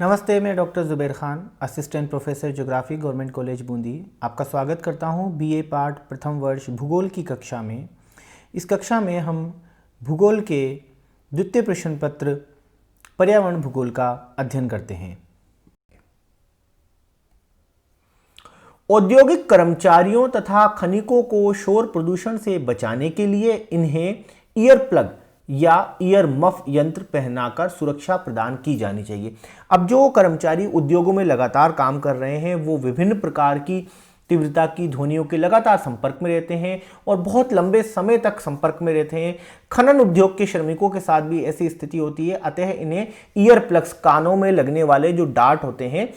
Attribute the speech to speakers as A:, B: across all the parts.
A: नमस्ते, मैं doctor Zubair Khan, assistant professor geography, government college Bundi. आपका स्वागत करता हूं बीए पार्ट प्रथम वर्ष भूगोल की कक्षा में। इस कक्षा में हम भूगोल के द्वितीय प्रश्न पत्र पर्यावरण भूगोल का अध्ययन करते हैं। औद्योगिक कर्मचारियों तथा खनिकों को शोर प्रदूषण से बचाने के लिए इन्हें ईयर प्लग या ईयर मफ यंत्र पहनाकर सुरक्षा प्रदान की जानी चाहिए। अब जो कर्मचारी उद्योगों में लगातार काम कर रहे हैं वो विभिन्न प्रकार की तीव्रता की ध्वनियों के लगातार संपर्क में रहते हैं और बहुत लंबे समय तक संपर्क में रहते हैं। खनन उद्योग के श्रमिकों के साथ भी ऐसी स्थिति होती है, अतः इन्हें ईयर प्लग्स, कानों में लगने वाले जो डार्ट होते हैं,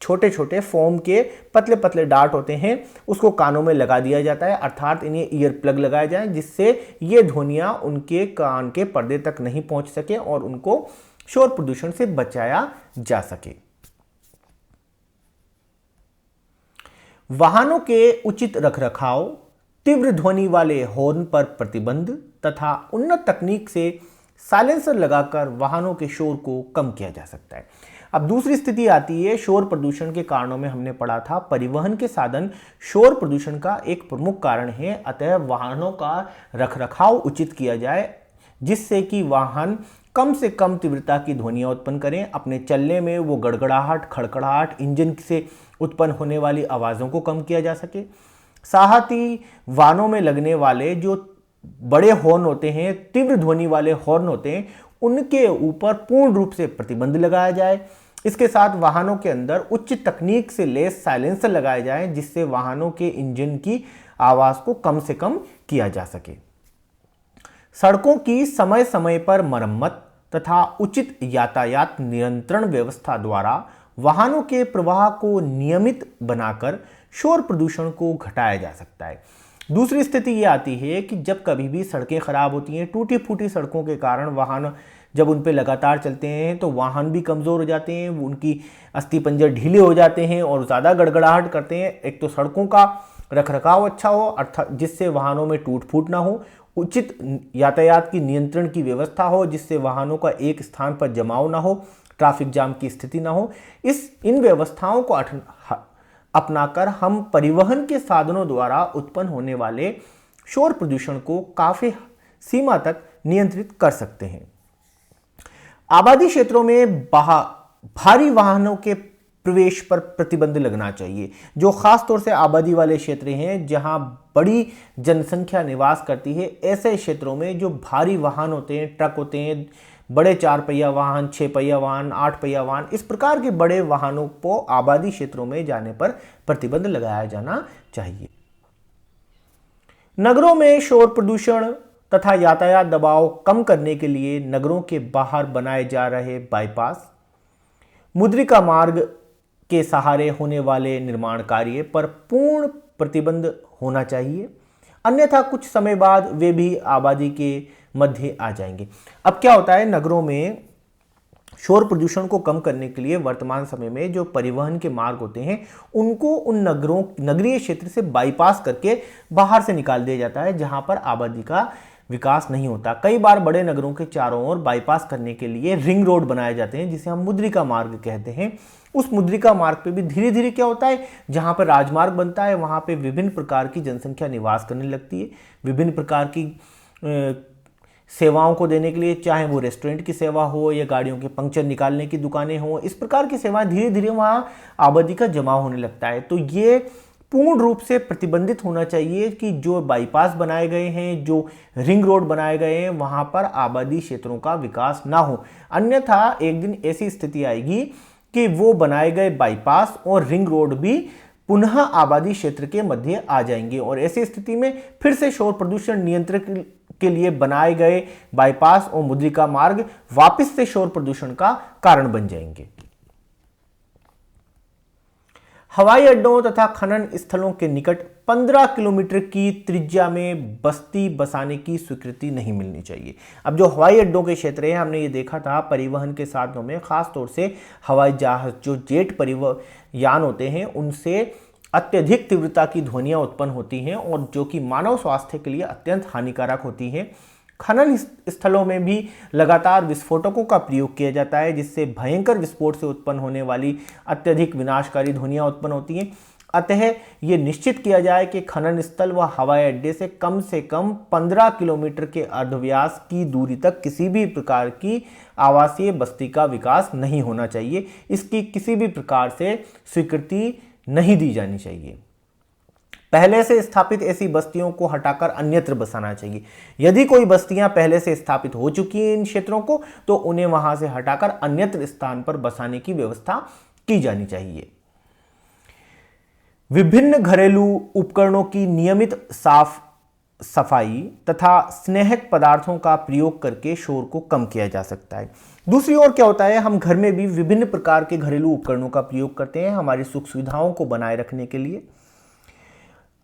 A: छोटे छोटे फोम के पतले पतले डार्ट होते हैं, उसको कानों में लगा दिया जाता है, अर्थात इन्हें ईयर प्लग लगाए जाएं जिससे ये ध्वनियां उनके कान के पर्दे तक नहीं पहुंच सके और उनको शोर प्रदूषण से बचाया जा सके। वाहनों के उचित रखरखाव, तीव्र ध्वनि वाले हॉर्न पर प्रतिबंध तथा उन्नत तकनीक से साइलेंसर लगाकर वाहनों के शोर को कम किया जा सकता है। अब दूसरी स्थिति आती है शोर प्रदूषण के कारणों में। हमने पढ़ा था परिवहन के साधन शोर प्रदूषण का एक प्रमुख कारण है, अतः वाहनों का रखरखाव उचित किया जाए जिससे कि वाहन कम से कम तीव्रता की ध्वनियां उत्पन्न करें। अपने चलने में वो गड़गड़ाहट, खड़खड़ाहट, इंजन से उत्पन्न होने वाली आवाज़ों को कम किया जा सके। साथ ही वाहनों में लगने वाले जो बड़े हॉर्न होते हैं, तीव्र ध्वनि वाले हॉर्न होते हैं, उनके ऊपर पूर्ण रूप से प्रतिबंध लगाया जाए। इसके साथ वाहनों के अंदर उच्च तकनीक से लैस साइलेंसर लगाए जाएं जिससे वाहनों के इंजन की आवाज़ को कम से कम किया जा सके। सड़कों की समय समय पर मरम्मत तथा उचित यातायात नियंत्रण व्यवस्था द्वारा वाहनों के प्रवाह को नियमित बनाकर शोर प्रदूषण को घटाया जा सकता है। दूसरी स्थिति ये आती है कि जब कभी भी सड़कें खराब होती हैं, टूटी फूटी सड़कों के कारण वाहन जब उन पे लगातार चलते हैं तो वाहन भी कमज़ोर हो जाते हैं, उनकी अस्थि पंजर ढीले हो जाते हैं और ज़्यादा गड़गड़ाहट करते हैं। एक तो सड़कों का रखरखाव अच्छा हो, अर्थात जिससे वाहनों में टूट फूट ना हो, उचित यातायात की नियंत्रण की व्यवस्था हो जिससे वाहनों का एक स्थान पर जमाव ना हो, ट्रैफिक जाम की स्थिति ना हो। इन व्यवस्थाओं को अपनाकर हम परिवहन के साधनों द्वारा उत्पन्न होने वाले शोर प्रदूषण को काफ़ी सीमा तक नियंत्रित कर सकते हैं। आबादी क्षेत्रों में भारी वाहनों के प्रवेश पर प्रतिबंध लगना चाहिए। जो खास तौर से आबादी वाले क्षेत्र हैं जहां बड़ी जनसंख्या निवास करती है, ऐसे क्षेत्रों में जो भारी वाहन होते हैं, ट्रक होते हैं, बड़े 4 पहिया वाहन, 6 पहिया वाहन, 8 पहिया वाहन, इस प्रकार के बड़े वाहनों को आबादी क्षेत्रों में जाने पर प्रतिबंध लगाया जाना चाहिए। नगरों में शोर प्रदूषण तथा यातायात दबाव कम करने के लिए नगरों के बाहर बनाए जा रहे बाईपास, मुद्रिका मार्ग के सहारे होने वाले निर्माण कार्य पर पूर्ण प्रतिबंध होना चाहिए, अन्यथा कुछ समय बाद वे भी आबादी के मध्य आ जाएंगे। अब क्या होता है, नगरों में शोर प्रदूषण को कम करने के लिए वर्तमान समय में जो परिवहन के मार्ग होते हैं उनको उन नगरीय क्षेत्र से बाईपास करके बाहर से निकाल दिया जाता है जहां पर आबादी का विकास नहीं होता। कई बार बड़े नगरों के चारों ओर बाईपास करने के लिए रिंग रोड बनाए जाते हैं जिसे हम मुद्रिका मार्ग कहते हैं। उस मुद्रिका मार्ग पे भी धीरे धीरे क्या होता है, जहां पर राजमार्ग बनता है वहां पे विभिन्न प्रकार की जनसंख्या निवास करने लगती है। विभिन्न प्रकार की सेवाओं को देने के लिए, चाहे वो रेस्टोरेंट की सेवा हो या गाड़ियों के पंक्चर निकालने की दुकानें हो, इस प्रकार की सेवाएं धीरे धीरे वहां आबादी का जमाव होने लगता है। तो ये पूर्ण रूप से प्रतिबंधित होना चाहिए कि जो बाईपास बनाए गए हैं, जो रिंग रोड बनाए गए हैं, वहां पर आबादी क्षेत्रों का विकास ना हो। अन्यथा एक दिन ऐसी स्थिति आएगी कि वो बनाए गए बाईपास और रिंग रोड भी पुनः आबादी क्षेत्र के मध्य आ जाएंगे और ऐसी स्थिति में फिर से शोर प्रदूषण नियंत्रण के लिए बनाए गए बाईपास और मुद्रिका मार्ग वापस से शोर प्रदूषण का कारण बन जाएंगे। हवाई अड्डों तथा खनन स्थलों के निकट 15 किलोमीटर की त्रिज्या में बस्ती बसाने की स्वीकृति नहीं मिलनी चाहिए। अब जो हवाई अड्डों के क्षेत्र है, हमने ये देखा था परिवहन के साधनों में खास तौर से हवाई जहाज, जो जेट परिवहन होते हैं, उनसे अत्यधिक तीव्रता की ध्वनियां उत्पन्न होती हैं और जो कि मानव स्वास्थ्य के लिए अत्यंत हानिकारक होती हैं। खनन स्थलों में भी लगातार विस्फोटकों का प्रयोग किया जाता है, जिससे भयंकर विस्फोट से उत्पन्न होने वाली अत्यधिक विनाशकारी ध्वनियां उत्पन्न होती हैं। अतः ये निश्चित किया जाए कि खनन स्थल व हवाई अड्डे से कम 15 किलोमीटर के अर्धव्यास की दूरी तक किसी भी प्रकार की आवासीय बस्ती का विकास नहीं होना चाहिए। इसकी किसी भी प्रकार से स्वीकृति नहीं दी जानी चाहिए। पहले से स्थापित ऐसी बस्तियों को हटाकर अन्यत्र बसाना चाहिए। यदि कोई बस्तियां पहले से स्थापित हो चुकी हैं इन क्षेत्रों को, तो उन्हें वहां से हटाकर अन्यत्र स्थान पर बसाने की व्यवस्था की जानी चाहिए। विभिन्न घरेलू उपकरणों की नियमित साफ सफाई तथा स्नेहक पदार्थों का प्रयोग करके शोर को कम किया जा सकता है। दूसरी ओर क्या होता है, हम घर में भी विभिन्न प्रकार के घरेलू उपकरणों का प्रयोग करते हैं हमारी सुख सुविधाओं को बनाए रखने के लिए।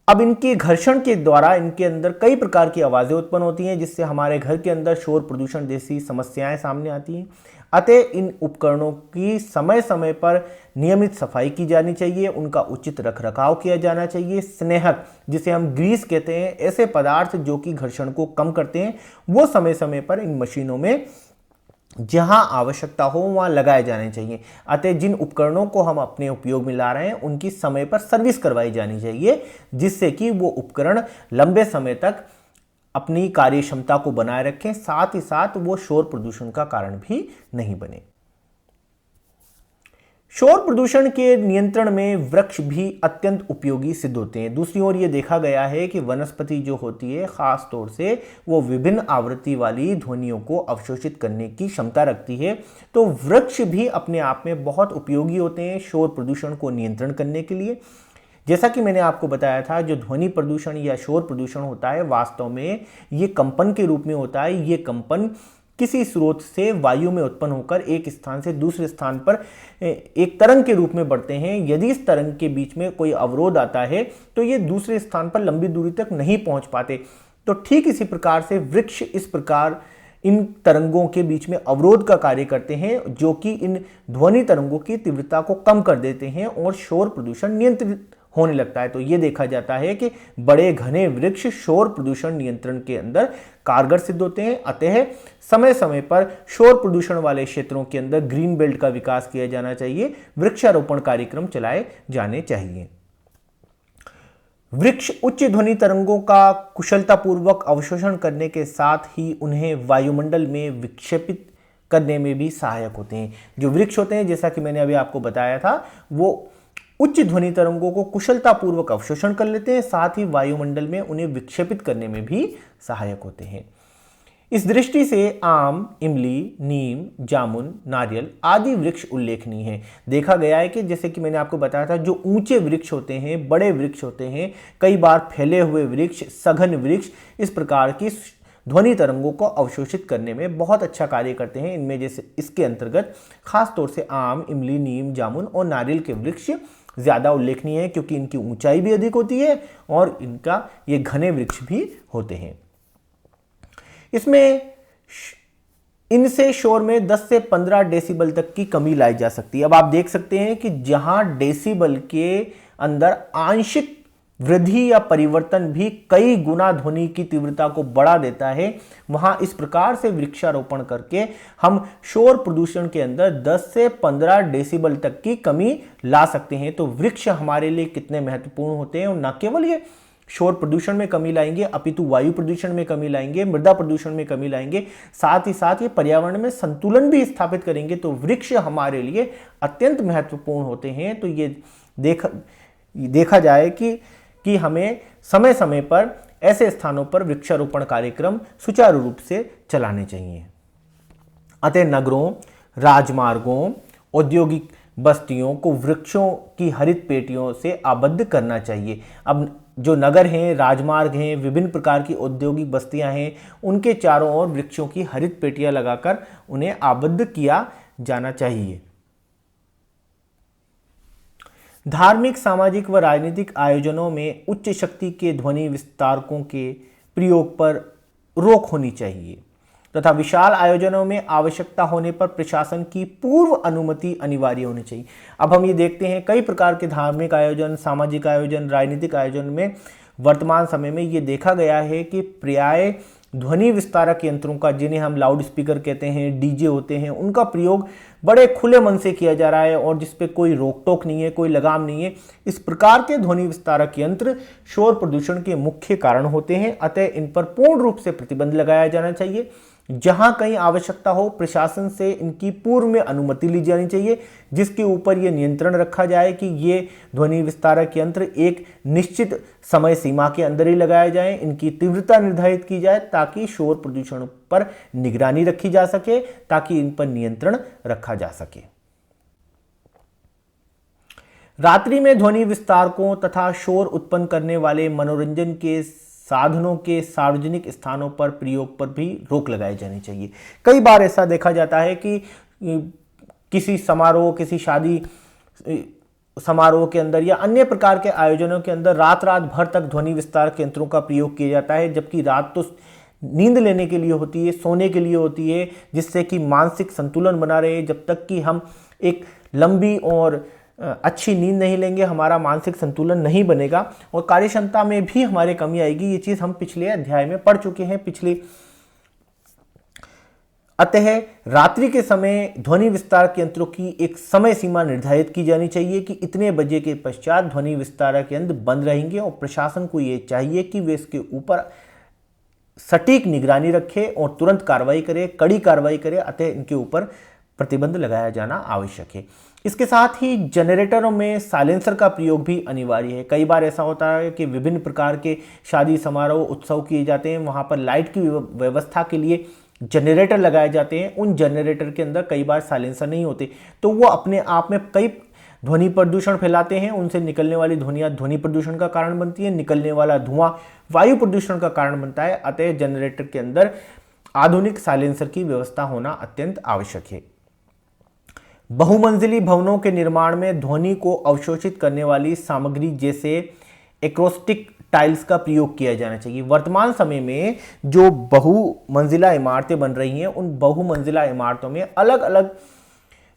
A: अब इनके घर्षण के द्वारा इनके अंदर कई प्रकार की आवाजें उत्पन्न होती हैं, जिससे हमारे घर के अंदर शोर प्रदूषण जैसी समस्याएं सामने आती हैं। अतः इन उपकरणों की समय समय पर नियमित सफाई की जानी चाहिए, उनका उचित रखरखाव किया जाना चाहिए। स्नेहक, जिसे हम ग्रीस कहते हैं, ऐसे पदार्थ जो कि घर्षण को कम करते हैं, वो समय समय पर इन मशीनों में जहां आवश्यकता हो वहां लगाए जाने चाहिए। अतः जिन उपकरणों को हम अपने उपयोग में ला रहे हैं उनकी समय पर सर्विस करवाई जानी चाहिए, जिससे कि वो उपकरण लंबे समय तक अपनी कार्य क्षमता को बनाए रखें, साथ ही साथ वो शोर प्रदूषण का कारण भी नहीं बने। शोर प्रदूषण के नियंत्रण में वृक्ष भी अत्यंत उपयोगी सिद्ध होते हैं। दूसरी ओर ये देखा गया है कि वनस्पति जो होती है खास तौर से वो विभिन्न आवृत्ति वाली ध्वनियों को अवशोषित करने की क्षमता रखती है। तो वृक्ष भी अपने आप में बहुत उपयोगी होते हैं शोर प्रदूषण को नियंत्रण करने के लिए। जैसा कि मैंने आपको बताया था, जो ध्वनि प्रदूषण या शोर प्रदूषण होता है वास्तव में ये कंपन के रूप में होता है। ये कंपन किसी स्रोत से वायु में उत्पन्न होकर एक स्थान से दूसरे स्थान पर एक तरंग के रूप में बढ़ते हैं। यदि इस तरंग के बीच में कोई अवरोध आता है तो ये दूसरे स्थान पर लंबी दूरी तक नहीं पहुंच पाते। तो ठीक इसी प्रकार से वृक्ष इस प्रकार इन तरंगों के बीच में अवरोध का कार्य करते हैं, जो कि इन ध्वनि तरंगों की तीव्रता को कम कर देते हैं और शोर प्रदूषण नियंत्रित होने लगता है। तो यह देखा जाता है कि बड़े घने वृक्ष शोर प्रदूषण नियंत्रण के अंदर कारगर सिद्ध होते हैं। अतः समय समय पर शोर प्रदूषण वाले क्षेत्रों के अंदर ग्रीन बेल्ट का विकास किया जाना चाहिए, वृक्षारोपण कार्यक्रम चलाए जाने चाहिए। वृक्ष उच्च ध्वनि तरंगों का कुशलतापूर्वक अवशोषण करने के साथ ही उन्हें वायुमंडल में विक्षेपित करने में भी सहायक होते हैं। जो वृक्ष होते हैं, जैसा कि मैंने अभी आपको बताया था, वो उच्च ध्वनि तरंगों को कुशलतापूर्वक अवशोषण कर लेते हैं, साथ ही वायुमंडल में उन्हें विक्षेपित करने में भी सहायक होते हैं। इस दृष्टि से आम, इमली, नीम, जामुन, नारियल आदि वृक्ष उल्लेखनीय हैं। देखा गया है कि जैसे कि मैंने आपको बताया था, जो ऊंचे वृक्ष होते हैं, बड़े वृक्ष होते हैं, कई बार फैले हुए वृक्ष, सघन वृक्ष इस प्रकार की ध्वनि तरंगों को अवशोषित करने में बहुत अच्छा कार्य करते हैं। इनमें जैसे इसके अंतर्गत खास तौर से आम, इमली, नीम, जामुन और नारियल के वृक्ष ज्यादा उल्लेखनीय है, क्योंकि इनकी ऊंचाई भी अधिक होती है और इनका ये घने वृक्ष भी होते हैं। इसमें इनसे शोर में 10 से 15 डेसिबल तक की कमी लाई जा सकती है। अब आप देख सकते हैं कि जहां डेसिबल के अंदर आंशिक वृद्धि या परिवर्तन भी कई गुना ध्वनि की तीव्रता को बढ़ा देता है, वहां इस प्रकार से वृक्षारोपण करके हम शोर प्रदूषण के अंदर 10 से 15 डेसिबल तक की कमी ला सकते हैं। तो वृक्ष हमारे लिए कितने महत्वपूर्ण होते हैं, और न केवल ये शोर प्रदूषण में कमी लाएंगे, अपितु वायु प्रदूषण में कमी लाएंगे, मृदा प्रदूषण में कमी लाएंगे, साथ ही साथ ये पर्यावरण में संतुलन भी स्थापित करेंगे। तो वृक्ष हमारे लिए अत्यंत महत्वपूर्ण होते हैं। तो ये देखा जाए कि हमें समय समय पर ऐसे स्थानों पर वृक्षारोपण कार्यक्रम सुचारू रूप से चलाने चाहिए। अतः नगरों, राजमार्गों, औद्योगिक बस्तियों को वृक्षों की हरित पेटियों से आबद्ध करना चाहिए। अब जो नगर हैं, राजमार्ग हैं, विभिन्न प्रकार की औद्योगिक बस्तियां हैं, उनके चारों ओर वृक्षों की हरित पेटियां लगाकर उन्हें आबद्ध किया जाना चाहिए। धार्मिक, सामाजिक व राजनीतिक आयोजनों में उच्च शक्ति के ध्वनि विस्तारकों के प्रयोग पर रोक होनी चाहिए तथा विशाल आयोजनों में आवश्यकता होने पर प्रशासन की पूर्व अनुमति अनिवार्य होनी चाहिए। अब हम ये देखते हैं कई प्रकार के धार्मिक आयोजन, सामाजिक आयोजन, राजनीतिक आयोजन में वर्तमान समय में ये देखा गया है कि प्राय ध्वनि विस्तारक यंत्रों का, जिन्हें हम लाउड स्पीकर कहते हैं, डीजे होते हैं, उनका प्रयोग बड़े खुले मन से किया जा रहा है और जिस पे कोई रोक टोक नहीं है, कोई लगाम नहीं है। इस प्रकार के ध्वनि विस्तारक यंत्र शोर प्रदूषण के मुख्य कारण होते हैं, अतः इन पर पूर्ण रूप से प्रतिबंध लगाया जाना चाहिए। जहां कहीं आवश्यकता हो, प्रशासन से इनकी पूर्व में अनुमति ली जानी चाहिए, जिसके ऊपर यह नियंत्रण रखा जाए कि ये ध्वनि विस्तारक यंत्र एक निश्चित समय सीमा के अंदर ही लगाए जाएं, इनकी तीव्रता निर्धारित की जाए ताकि शोर प्रदूषण पर निगरानी रखी जा सके, ताकि इन पर नियंत्रण रखा जा सके। रात्रि में ध्वनि विस्तारकों तथा शोर उत्पन्न करने वाले मनोरंजन के साधनों के सार्वजनिक स्थानों पर प्रयोग पर भी रोक लगाई जानी चाहिए। कई बार ऐसा देखा जाता है कि किसी समारोह, किसी शादी समारोह के अंदर या अन्य प्रकार के आयोजनों के अंदर रात भर तक ध्वनि विस्तारक यंत्रों का प्रयोग किया जाता है, जबकि रात तो नींद लेने के लिए होती है, सोने के लिए होती है, जिससे कि मानसिक संतुलन बना रहे। जब तक कि हम एक लंबी और अच्छी नींद नहीं लेंगे, हमारा मानसिक संतुलन नहीं बनेगा और कार्यक्षमता में भी हमारे कमी आएगी। ये चीज हम पिछले अध्याय में पढ़ चुके हैं अतः रात्रि के समय ध्वनि विस्तारक यंत्रों की एक समय सीमा निर्धारित की जानी चाहिए कि इतने बजे के पश्चात ध्वनि विस्तारक यंत्र बंद रहेंगे और प्रशासन को ये चाहिए कि वे इसके ऊपर सटीक निगरानी रखे और तुरंत कार्रवाई करे, कड़ी कार्रवाई करे। अतः इनके ऊपर प्रतिबंध लगाया जाना आवश्यक है। इसके साथ ही जनरेटरों में साइलेंसर का प्रयोग भी अनिवार्य है। कई बार ऐसा होता है कि विभिन्न प्रकार के शादी समारोह, उत्सव किए जाते हैं, वहां पर लाइट की व्यवस्था के लिए जनरेटर लगाए जाते हैं। उन जनरेटर के अंदर कई बार साइलेंसर नहीं होते, तो वो अपने आप में कई ध्वनि प्रदूषण फैलाते हैं। उनसे निकलने वाली ध्वनियाँ ध्वनि प्रदूषण का कारण बनती है, निकलने वाला धुआं वायु प्रदूषण का कारण बनता है। अतः जनरेटर के अंदर आधुनिक साइलेंसर की व्यवस्था होना अत्यंत आवश्यक है। बहुमंजिली भवनों के निर्माण में ध्वनि को अवशोषित करने वाली सामग्री जैसे एक्रोस्टिक टाइल्स का प्रयोग किया जाना चाहिए। वर्तमान समय में जो बहुमंजिला इमारतें बन रही हैं, उन बहुमंजिला इमारतों में अलग अलग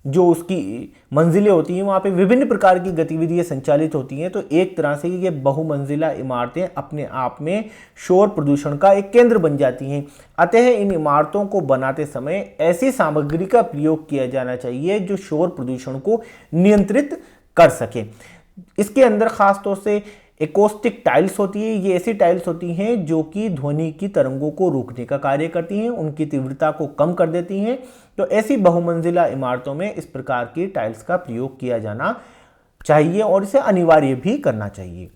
A: जो उसकी मंजिलें होती हैं, वहाँ पे विभिन्न प्रकार की गतिविधियाँ संचालित होती हैं। तो एक तरह से ये बहुमंजिला इमारतें अपने आप में शोर प्रदूषण का एक केंद्र बन जाती हैं। अतः इन इमारतों को बनाते समय ऐसी सामग्री का प्रयोग किया जाना चाहिए जो शोर प्रदूषण को नियंत्रित कर सके। इसके अंदर खास तौर से एकोस्टिक टाइल्स होती है। ये ऐसी टाइल्स होती हैं जो कि ध्वनि की तरंगों को रोकने का कार्य करती हैं, उनकी तीव्रता को कम कर देती हैं। तो ऐसी बहुमंजिला इमारतों में इस प्रकार की टाइल्स का प्रयोग किया जाना चाहिए और इसे अनिवार्य भी करना चाहिए।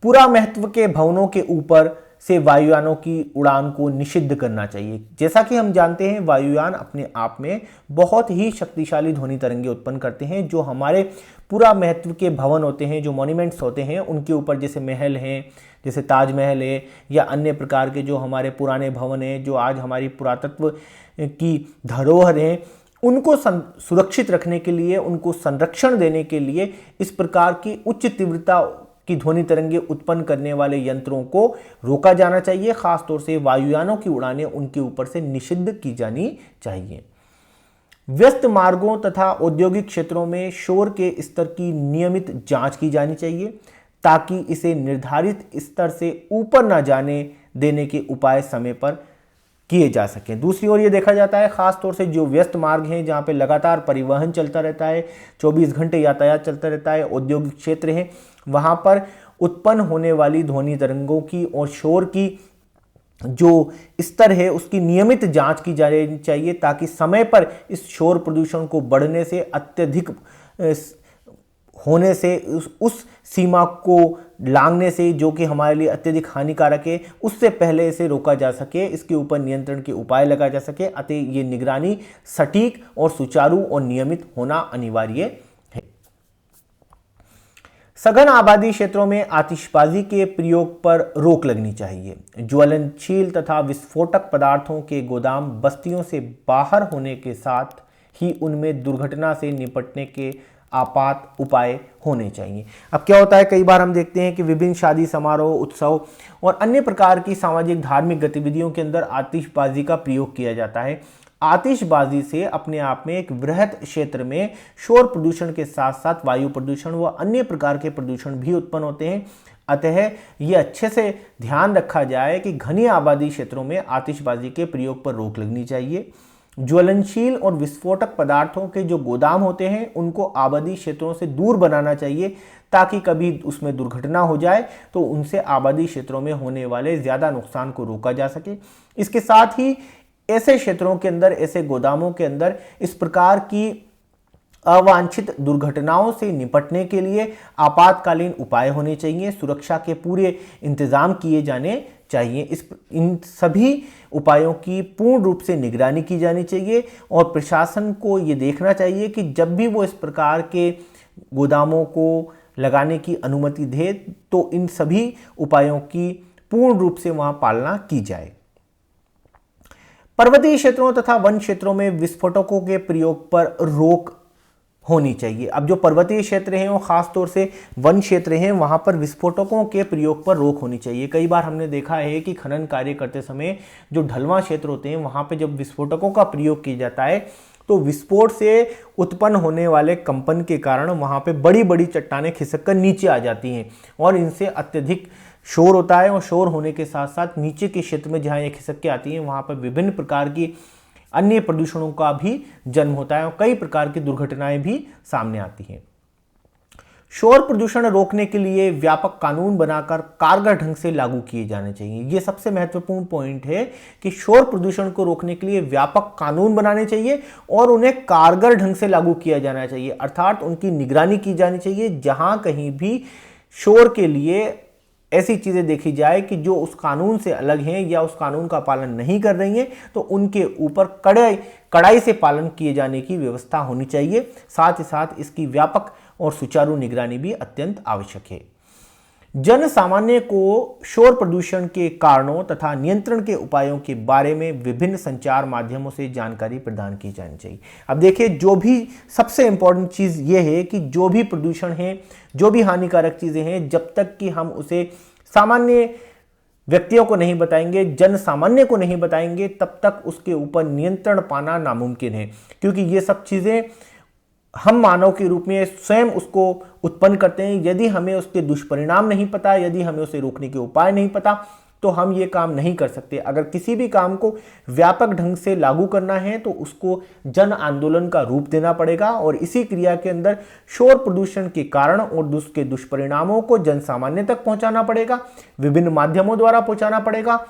A: पूरा महत्व के भवनों के ऊपर से वायुयानों की उड़ान को निषिद्ध करना चाहिए। जैसा कि हम जानते हैं, वायुयान अपने आप में बहुत ही शक्तिशाली ध्वनि तरंगे उत्पन्न करते हैं, जो हमारे पूरा महत्व के भवन होते हैं, जो मॉन्यूमेंट्स होते हैं, उनके ऊपर, जैसे महल हैं, जैसे ताजमहल है, या अन्य प्रकार के जो हमारे पुराने भवन हैं, जो आज हमारी पुरातत्व की धरोहर हैं, उनको सुरक्षित रखने के लिए, उनको संरक्षण देने के लिए इस प्रकार की उच्च तीव्रता की ध्वनि तरंगे उत्पन्न करने वाले यंत्रों को रोका जाना चाहिए। खासतौर से वायुयानों की उड़ानें उनके ऊपर से निषिद्ध की जानी चाहिए। व्यस्त मार्गों तथा औद्योगिक क्षेत्रों में शोर के स्तर की नियमित जांच की जानी चाहिए, ताकि इसे निर्धारित स्तर से ऊपर न जाने देने के उपाय समय पर किए जा सकें। दूसरी ओर ये देखा जाता है, खास तौर से जो व्यस्त मार्ग हैं, जहाँ पे लगातार परिवहन चलता रहता है, 24 घंटे यातायात चलता रहता है, औद्योगिक क्षेत्र है, वहाँ पर उत्पन्न होने वाली ध्वनि तरंगों की और शोर की जो स्तर है उसकी नियमित जांच की जानी चाहिए, ताकि समय पर इस शोर प्रदूषण को बढ़ने से, अत्यधिक होने से, उस सीमा को लांघने से जो कि हमारे लिए अत्यधिक हानिकारक है, उससे पहले इसे रोका जा सके, इसके ऊपर नियंत्रण के उपाय लगाए जा सके। अतः ये निगरानी सटीक और सुचारू और नियमित होना अनिवार्य है। सघन आबादी क्षेत्रों में आतिशबाजी के प्रयोग पर रोक लगनी चाहिए। ज्वलनशील तथा विस्फोटक पदार्थों के गोदाम बस्तियों से बाहर होने के साथ ही उनमें दुर्घटना से निपटने के आपात उपाय होने चाहिए। अब क्या होता है, कई बार हम देखते हैं कि विभिन्न शादी समारोह, उत्सव और अन्य प्रकार की सामाजिक धार्मिक गतिविधियों के अंदर आतिशबाजी का प्रयोग किया जाता है। आतिशबाजी से अपने आप में एक वृहद क्षेत्र में शोर प्रदूषण के साथ साथ वायु प्रदूषण व अन्य प्रकार के प्रदूषण भी उत्पन्न होते हैं। अतः ये अच्छे से ध्यान रखा जाए कि घनी आबादी क्षेत्रों में आतिशबाजी के प्रयोग पर रोक लगनी चाहिए। ज्वलनशील और विस्फोटक पदार्थों के जो गोदाम होते हैं उनको आबादी क्षेत्रों से दूर बनाना चाहिए, ताकि कभी उसमें दुर्घटना हो जाए तो उनसे आबादी क्षेत्रों में होने वाले ज़्यादा नुकसान को रोका जा सके। इसके साथ ही ऐसे क्षेत्रों के अंदर, ऐसे गोदामों के अंदर इस प्रकार की अवांछित दुर्घटनाओं से निपटने के लिए आपातकालीन उपाय होने चाहिए, सुरक्षा के पूरे इंतजाम किए जाने चाहिए। इन सभी उपायों की पूर्ण रूप से निगरानी की जानी चाहिए और प्रशासन को ये देखना चाहिए कि जब भी वो इस प्रकार के गोदामों को लगाने की अनुमति दे तो इन सभी उपायों की पूर्ण रूप से वहां पालना की जाए। पर्वतीय क्षेत्रों तथा वन क्षेत्रों में विस्फोटकों के प्रयोग पर रोक होनी चाहिए। अब जो पर्वतीय क्षेत्र हैं, वो खास तौर से वन क्षेत्र हैं, वहां पर विस्फोटकों के प्रयोग पर रोक होनी चाहिए। कई बार हमने देखा है कि खनन कार्य करते समय जो ढलवां क्षेत्र होते हैं, वहां पर जब विस्फोटकों का प्रयोग किया जाता है तो विस्फोट से उत्पन्न होने वाले कंपन के कारण वहां पे बड़ी बड़ी चट्टानें खिसक कर नीचे आ जाती हैं और इनसे अत्यधिक शोर होता है, और शोर होने के साथ साथ नीचे के क्षेत्र में जहां ये खिसक के आती हैं वहां पर विभिन्न प्रकार की अन्य प्रदूषणों का भी जन्म होता है और कई प्रकार की दुर्घटनाएं भी सामने आती हैं। शोर प्रदूषण रोकने के लिए व्यापक कानून बनाकर कारगर ढंग से लागू किए जाने चाहिए। यह सबसे महत्वपूर्ण पॉइंट है कि शोर प्रदूषण को रोकने के लिए व्यापक कानून बनाने चाहिए और उन्हें कारगर ढंग से लागू किया जाना चाहिए, अर्थात उनकी निगरानी की जानी चाहिए। जहां कहीं भी शोर के लिए ऐसी चीजें देखी जाए कि जो उस कानून से अलग हैं या उस कानून का पालन नहीं कर रही हैं, तो उनके ऊपर कड़ाई से पालन किए जाने की व्यवस्था होनी चाहिए। साथ ही साथ इसकी व्यापक और सुचारू निगरानी भी अत्यंत आवश्यक है। जन सामान्य को शोर प्रदूषण के कारणों तथा नियंत्रण के उपायों के बारे में विभिन्न संचार माध्यमों से जानकारी प्रदान की जानी चाहिए। अब देखिए, जो भी सबसे इंपॉर्टेंट चीज ये है कि जो भी प्रदूषण है, जो भी हानिकारक चीजें हैं, जब तक कि हम उसे सामान्य व्यक्तियों को नहीं बताएंगे, जन सामान्य को नहीं बताएंगे, तब तक उसके ऊपर नियंत्रण पाना नामुमकिन है, क्योंकि ये सब चीजें हम मानव के रूप में स्वयं उसको उत्पन्न करते हैं। यदि हमें उसके दुष्परिणाम नहीं पता, यदि हमें उसे रोकने के उपाय नहीं पता, तो हम ये काम नहीं कर सकते। अगर किसी भी काम को व्यापक ढंग से लागू करना है तो उसको जन आंदोलन का रूप देना पड़ेगा और इसी क्रिया के अंदर शोर प्रदूषण के कारण और उसके दुष्परिणामों को जन सामान्य तक पहुंचाना पड़ेगा, विभिन्न माध्यमों द्वारा पहुंचाना पड़ेगा।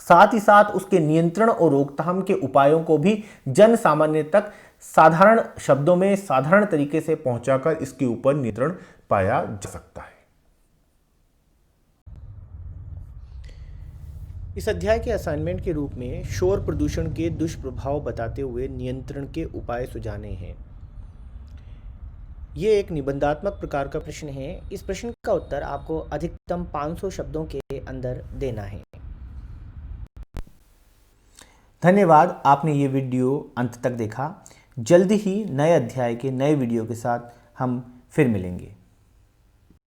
A: साथ ही साथ उसके नियंत्रण और रोकथाम के उपायों को भी जन सामान्य तक साधारण शब्दों में, साधारण तरीके से पहुंचाकर इसके ऊपर नियंत्रण पाया जा सकता है। इस अध्याय के असाइनमेंट के रूप में शोर प्रदूषण के दुष्प्रभाव बताते हुए नियंत्रण के उपाय सुझाने हैं। ये एक निबंधात्मक प्रकार का प्रश्न है। इस प्रश्न का उत्तर आपको अधिकतम 500 शब्दों के अंदर देना है। धन्यवाद, आपने ये वीडियो अंत तक देखा। जल्दी ही नए अध्याय के नए वीडियो के साथ हम फिर मिलेंगे।